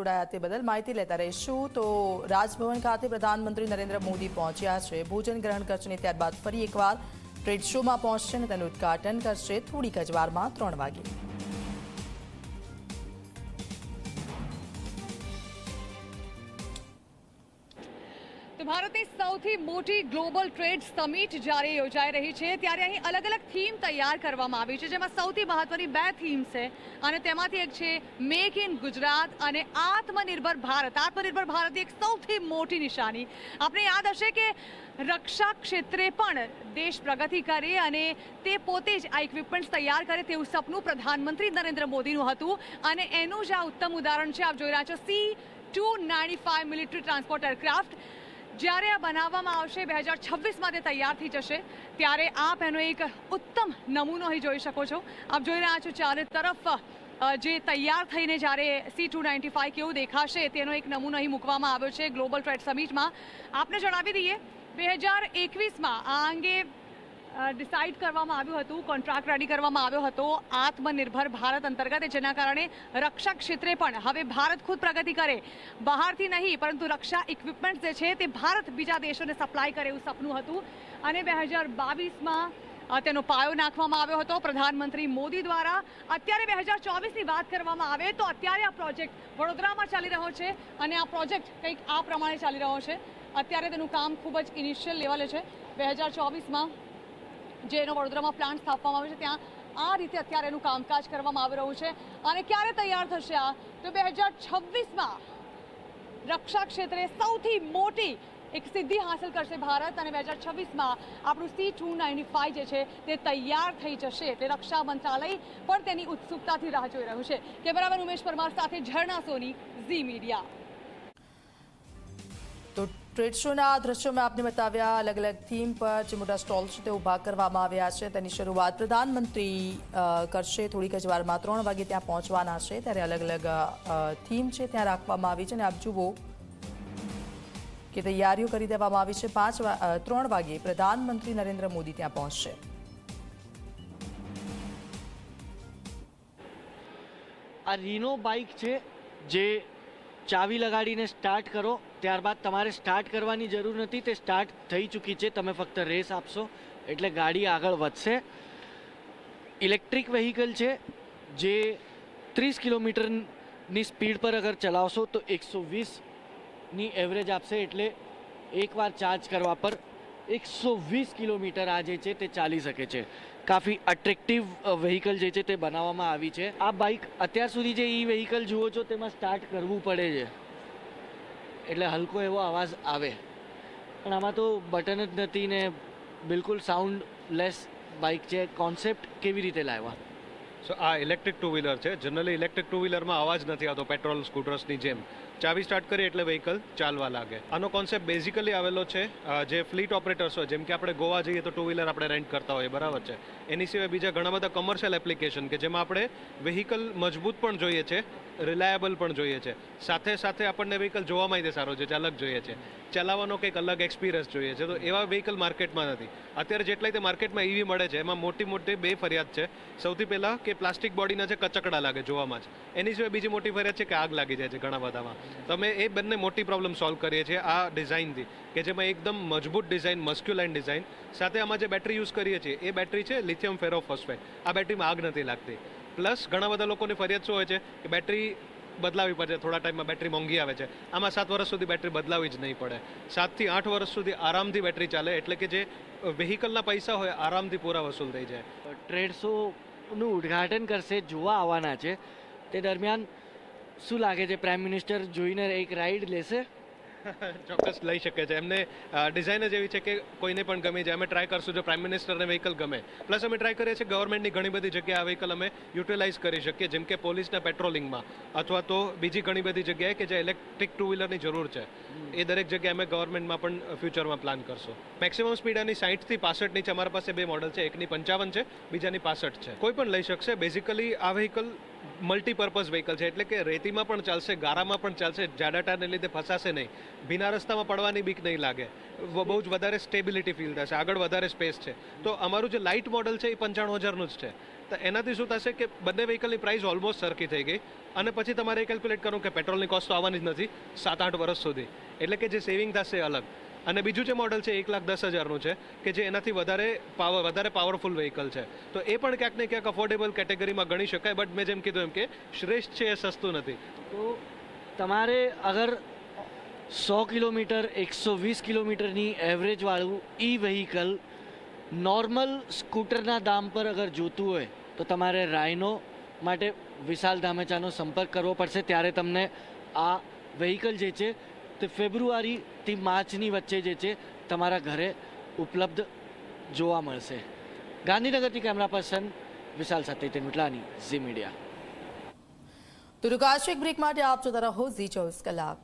જોડાયા તે બદલ માહિતી લેતા રહીશું। તો રાજભવન ખાતે પ્રધાનમંત્રી નરેન્દ્ર મોદી પહોંચ્યા છે, ભોજન ગ્રહણ કરશે અને ત્યારબાદ ફરી એકવાર ટ્રેડ શોમાં પહોંચશે અને તેનું ઉદ્ઘાટન કરશે થોડીક જ વારમાં 3 વાગે। ભારતની સૌથી મોટી ગ્લોબલ ટ્રેડ સમિટ જ્યારે યોજાઈ રહી છે ત્યારે અહીં અલગ અલગ થીમ તૈયાર કરવામાં આવી છે, જેમાં સૌથી મહત્વની 2 થીમ છે અને તેમાંથી એક છે મેક ઇન ગુજરાત અને આત્મનિર્ભર ભારત। આત્મનિર્ભર ભારતની એક સૌથી મોટી નિશાની આપણે યાદ હશે કે રક્ષા ક્ષેત્રે પણ દેશ પ્રગતિ કરે અને તે પોતે જ આ ઇક્વિપમેન્ટ્સ તૈયાર કરે તેવું સપનું પ્રધાનમંત્રી નરેન્દ્ર મોદીનું હતું અને એનું જ આ ઉત્તમ ઉદાહરણ છે। આપ જોઈ રહ્યા છો C-295 મિલિટરી ટ્રાન્સપોર્ટ એરક્રાફ્ટ। જ્યારે આ બનાવવામાં આવશે 2026માં તે તૈયાર થઈ જશે ત્યારે આપ એનો એક ઉત્તમ નમૂનો અહીં જોઈ શકો છો। આપ જોઈ રહ્યા છો ચારે તરફ જે તૈયાર થઈને જ્યારે C-295 કેવું દેખાશે તેનો એક નમૂનો અહીં મૂકવામાં આવ્યો છે ગ્લોબલ ટ્રેડ સમિટમાં। આપને જણાવી દઈએ 2021માં આ અંગે ડિસાઇડ કરવામાં આવ્યું હતું, કોન્ટ્રાક્ટ રેડી કરવામાં આવ્યો હતો આત્મનિર્ભર ભારત અંતર્ગત, જેના કારણે રક્ષા ક્ષેત્રે પણ હવે ભારત ખુદ પ્રગતિ કરે, બહારથી નહીં પરંતુ રક્ષા ઇક્વિપમેન્ટ જે છે તે ભારત બીજા દેશોને સપ્લાય કરે એવું સપનું હતું અને 2022માં તેનો પાયો નાખવામાં આવ્યો હતો પ્રધાનમંત્રી મોદી દ્વારા। અત્યારે 2024ની વાત કરવામાં આવે તો અત્યારે આ પ્રોજેક્ટ વડોદરામાં ચાલી રહ્યો છે અને આ પ્રોજેક્ટ કંઈક આ પ્રમાણે ચાલી રહ્યો છે। અત્યારે તેનું કામ ખૂબ જ ઇનિશિયલ લેવલે છે। 2024માં જેનો વડોદરામાં પ્લાન્ટ સ્થાપવામાં આવ્યો છે ત્યાં આ રીતે અત્યારે એનું કામકાજ કરવામાં આવી રહ્યું છે અને ક્યારે તૈયાર થશે આ તો 2026માં રક્ષા ક્ષેત્રે સૌથી મોટી એક સિદ્ધિ હાંસલ કરશે ભારત અને 2026માં આપણું C-295 જે છે તે તૈયાર થઈ જશે। એટલે રક્ષા મંત્રાલય પણ તેની ઉત્સુકતાથી રાહ જોઈ રહ્યું છે। કેમેરામેન ઉમેશ પરમાર સાથે ઝરણા સોની, ઝી મીડિયા। તો ટ્રેડ શોના દ્રશ્યો મેં આપને બતાવ્યા, અલગ અલગ થીમ પર જે મોટા સ્ટોલ છે તે ઊભા કરવામાં આવ્યા છે। તેની શરૂઆત પ્રધાનમંત્રી કરશે થોડીક જ વારમાં 3 વાગે ત્યાં પહોંચવાના છે ત્યારે અલગ અલગ થીમ છે ત્યાં રાખવામાં આવી છે અને આપ જુઓ કે તૈયારીઓ કરી દેવામાં આવી છે। 3 વાગે પ્રધાનમંત્રી નરેન્દ્ર મોદી ત્યાં પહોંચશે। આ રીનો બાઇક છે જે ચાવી લગાડીને સ્ટાર્ટ કરો ત્યારબાદ તમારે સ્ટાર્ટ કરવાની જરૂર નથી, તે સ્ટાર્ટ થઈ ચૂકી છે, તમે ફક્ત રેસ આપશો એટલે ગાડી આગળ વધશે। ઇલેક્ટ્રિક વ્હીકલ છે જે 30 કિલોમીટરની સ્પીડ પર અગર ચલાવશો તો 120ની એવરેજ આપશે, એટલે એકવાર ચાર્જ કરવા પર 120 કિલોમીટર આ જે છે તે ચાલી શકે છે। કાફી અટ્રેક્ટિવ વ્હીકલ જે છે તે બનાવવામાં આવી છે। આ બાઇક અત્યાર સુધી જે ઈ વ્હીકલ જુઓ છો તેમાં સ્ટાર્ટ કરવું પડે છે એટલે હલકો એવો અવાજ આવે, પણ આમાં તો બટન જ નથી ને બિલકુલ સાઉન્ડલેસ બાઇક છે। કોન્સેપ્ટ કેવી રીતે લાવ્યા? સો આ ઇલેક્ટ્રિક ટુ વ્હીલર છે। જનરલી ઇલેક્ટ્રિક ટુ વ્હીલરમાં અવાજ નથી આવતો પેટ્રોલ સ્કૂટર્સની જેમ, ચાવી સ્ટાર્ટ કરીએ એટલે વ્હીકલ ચાલવા લાગે। આનો કોન્સેપ્ટ બેઝિકલી આવેલો છે જે ફ્લીટ ઓપરેટર્સ હોય, જેમ કે આપણે ગોવા જઈએ તો ટુ વ્હીલર આપણે રેન્ટ કરતા હોઈએ, બરાબર છે, એની સિવાય બીજા ઘણા બધા કમર્શિયલ એપ્લિકેશન કે જેમાં આપણે વ્હીકલ મજબૂત પણ જોઈએ છે, રિલાયબલ પણ જોઈએ છે, સાથે સાથે આપણને વ્હીકલ જોવામાં તે સારો છે, અલગ જોઈએ છે, ચલાવવાનો કંઈક અલગ એક્સપિરિયન્સ જોઈએ છે, તો એવા વ્હીકલ માર્કેટમાં નથી। અત્યારે જેટલાય તે માર્કેટમાં ઈવી મળે છે એમાં મોટી મોટી 2 ફરિયાદ છે। સૌથી પહેલાં કે પ્લાસ્ટિક બોડીના છે કચકડા લાગે જોવામાં જ, એની સિવાય બીજી મોટી ફરિયાદ છે કે આગ લાગી જાય છે ઘણા બધામાં। તો અમે એ બંને મોટી પ્રોબ્લેમ સોલ્વ કરીએ છીએ આ ડિઝાઇનથી, કે જેમાં એકદમ મજબૂત ડિઝાઇન, મસ્ક્યુલાઇન ડિઝાઇન, સાથે આમાં જે બેટરી યુઝ કરીએ છીએ એ બેટરી છે લિથિયમ ફેરોફોસ્ફેટ। આ બેટરીમાં આગ નથી લાગતી। પ્લસ ઘણા બધા લોકોની ફરિયાદ શું હોય છે કે બેટરી બદલાવી પડે, થોડા ટાઈમમાં બેટરી મોંઘી આવે છે, આમાં 7 વર્ષ સુધી બેટરી બદલાવી જ નહીં પડે। 7 થી 8 વર્ષ સુધી આરામથી બેટરી ચાલે, એટલે કે જે વ્હીકલના પૈસા હોય આરામથી પૂરા વસૂલ થઈ જાય। ટ્રેડ શોનું ઉદ્ઘાટન કરશે, જોવા આવવાના છે, તે દરમિયાન શું લાગે છે પ્રાઇમ મિનિસ્ટર જોઈને એક રાઈડ લેશે? ચોક્કસ લઈ શકે છે। એમને ડિઝાઇન જ એવી છે કે કોઈને પણ ગમી જાય। અમે ટ્રાય કરશું જો પ્રાઇમ મિનિસ્ટરને વ્હીકલ ગમે, પ્લસ અમે ટ્રાય કરીએ છીએ ગવર્મેન્ટની ઘણી બધી જગ્યાએ આ વ્હીકલ અમે યુટિલાઇઝ કરી શકીએ, જેમ કે પોલીસના પેટ્રોલિંગમાં અથવા તો બીજી ઘણી બધી જગ્યાએ કે જે ઇલેક્ટ્રિક ટુ વ્હીલરની જરૂર છે એ દરેક જગ્યાએ અમે ગવર્મેન્ટમાં પણ ફ્યુચરમાં પ્લાન કરશું। મેક્સિમમ સ્પીડ આની 60 થી 65 ની છે। અમારા પાસે 2 મોડલ છે, એકની 55 છે, બીજાની 65 છે। કોઈ પણ લઈ શકશે। બેઝિકલી આ વ્હીકલ મલ્ટીપર્પઝ વ્હીકલ છે, એટલે કે રેતીમાં પણ ચાલશે, ગારામાં પણ ચાલશે, જાડા ટાયરને લીધે ફસાશે નહીં, ભીના રસ્તામાં પડવાની બીક નહીં લાગે, બહુ જ વધારે સ્ટેબિલિટી ફીલ થશે, આગળ વધારે સ્પેસ છે। તો અમારું જે લાઇટ મોડલ છે એ 95,000નું જ છે। તો એનાથી શું થશે કે બંને વ્હીકલની પ્રાઇસ ઓલમોસ્ટ સરખી થઈ ગઈ અને પછી તમારે એ કેલ્ક્યુલેટ કરવું કે પેટ્રોલની કોસ્ટ તો આવવાની જ નથી 7-8 વર્ષ સુધી, એટલે કે જે સેવિંગ થશે એ અલગ. અને બીજું જે મોડલ છે 1,10,000નું છે કે જે એનાથી વધારે પાવરફુલ વ્હીકલ છે, તો એ પણ ક્યાંક ને ક્યાંક અફોર્ડેબલ કેટેગરીમાં ગણી શકાય. બટ મેં જેમ કીધું એમ કે શ્રેષ્ઠ છે એ સસ્તું નથી. તો તમારે અગર 100 કિલોમીટર 120 કિલોમીટરની એવરેજવાળું ઈ વ્હીકલ નોર્મલ સ્કૂટરના દામ પર અગર જોતું હોય તો તમારે રાઇનો માટે વિશાલ ધામેચાનો સંપર્ક કરવો પડશે. ત્યારે તમને આ વ્હીકલ જે છે તે ફેબ્રુઆરીથી માર્ચની વચ્ચે જે છે તમારા ઘરે ઉપલબ્ધ જોવા મળશે. ગાંધીનગરથી કેમેરા પર્સન વિશાલ સાથે તેનુટલાની ઝી મીડિયા. તો રૂકાશે એક બ્રેક માટે આપ જોતા રહો ઝી 24 કલાક.